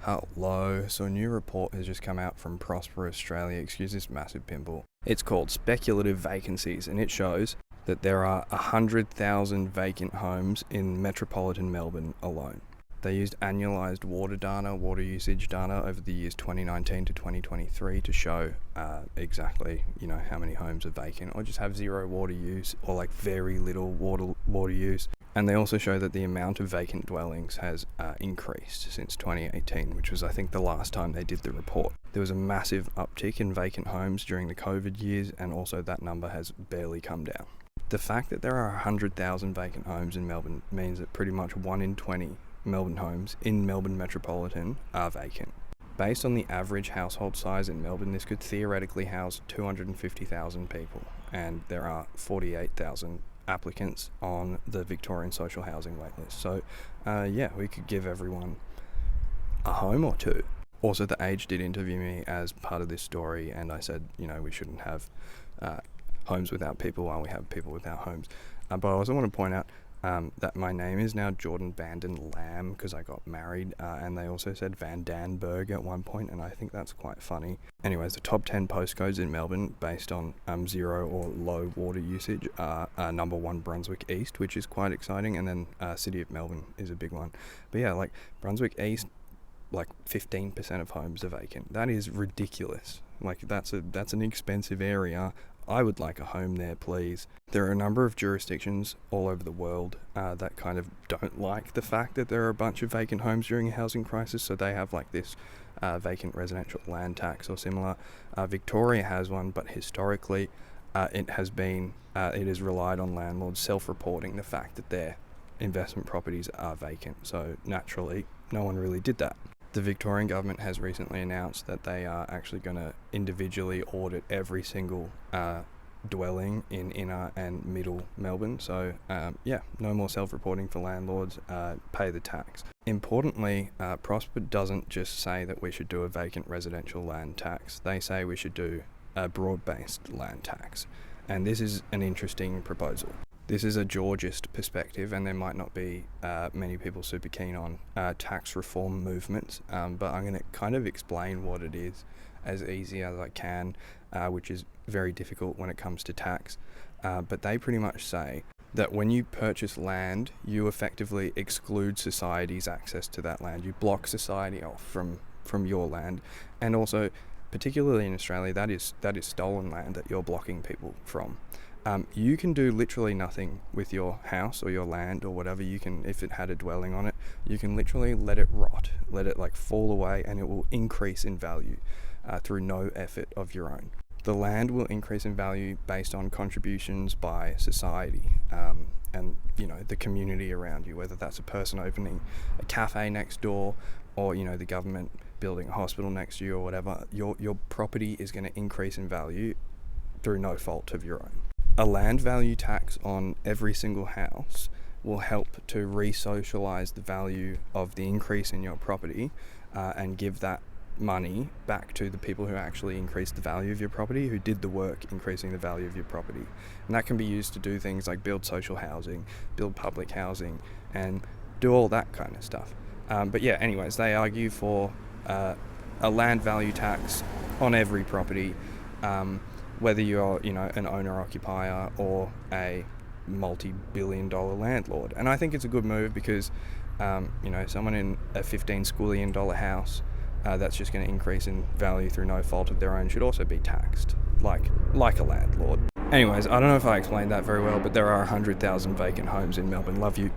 Hello. So a new report has just come out from Prosper Australia. Excuse this massive pimple. It's called Speculative Vacancies, and it shows that there are 100,000 vacant homes in metropolitan Melbourne alone. They used annualised water usage data over the years 2019 to 2023 to show exactly, how many homes are vacant or just have zero water use or like very little water use. And they also show that the amount of vacant dwellings has increased since 2018, which was, I think, the last time they did the report. There was a massive uptick in vacant homes during the COVID years, and also that number has barely come down. The fact that there are 100,000 vacant homes in Melbourne means that pretty much 1 in 20 Melbourne homes in Melbourne metropolitan are vacant. Based on the average household size in Melbourne, this could theoretically house 250,000 people, and there are 48,000 applicants on the Victorian social housing waitlist. So we could give everyone a home or two. Also, The Age did interview me as part of this story, and I said, we shouldn't have homes without people while we have people without homes. But I also want to point out that my name is now Jordan Vanden Lam because I got married, and they also said Van Danberg at one point, and I think that's quite funny. Anyways, the top 10 postcodes in Melbourne based on zero or low water usage are number 1 Brunswick East, which is quite exciting, and then City of Melbourne is a big one. But yeah, like Brunswick East, like 15% of homes are vacant. That is ridiculous. Like that's an expensive area. I would like a home there, please. There are a number of jurisdictions all over the world that kind of don't like the fact that there are a bunch of vacant homes during a housing crisis, so they have like this vacant residential land tax or similar. Victoria has one, but historically it has relied on landlords self-reporting the fact that their investment properties are vacant, so naturally no one really did that. The Victorian government has recently announced that they are actually going to individually audit every single dwelling in inner and middle Melbourne. So no more self-reporting for landlords, pay the tax. Importantly, Prosper doesn't just say that we should do a vacant residential land tax. They say we should do a broad-based land tax. And this is an interesting proposal. This is a Georgist perspective, and there might not be many people super keen on tax reform movements, but I'm going to kind of explain what it is as easy as I can, which is very difficult when it comes to tax. But they pretty much say that when you purchase land, you effectively exclude society's access to that land. You block society off from your land, and also, particularly in Australia, that is stolen land that you're blocking people from. You can do literally nothing with your house or your land or whatever. You can, if it had a dwelling on it, you can literally let it rot, let it fall away, and it will increase in value through no effort of your own. The land will increase in value based on contributions by society and the community around you, whether that's a person opening a cafe next door or the government building a hospital next to you or whatever. Your property is going to increase in value through no fault of your own. A land value tax on every single house will help to re-socialise the value of the increase in your property and give that money back to the people who actually increased the value of your property, who did the work increasing the value of your property. And that can be used to do things like build social housing, build public housing, and do all that kind of stuff. Anyways, they argue for a land value tax on every property, whether you're, an owner-occupier or a multi-billion-dollar landlord. And I think it's a good move because, someone in a $15 squillion house that's just going to increase in value through no fault of their own should also be taxed, like a landlord. Anyways, I don't know if I explained that very well, but there are 100,000 vacant homes in Melbourne. Love you.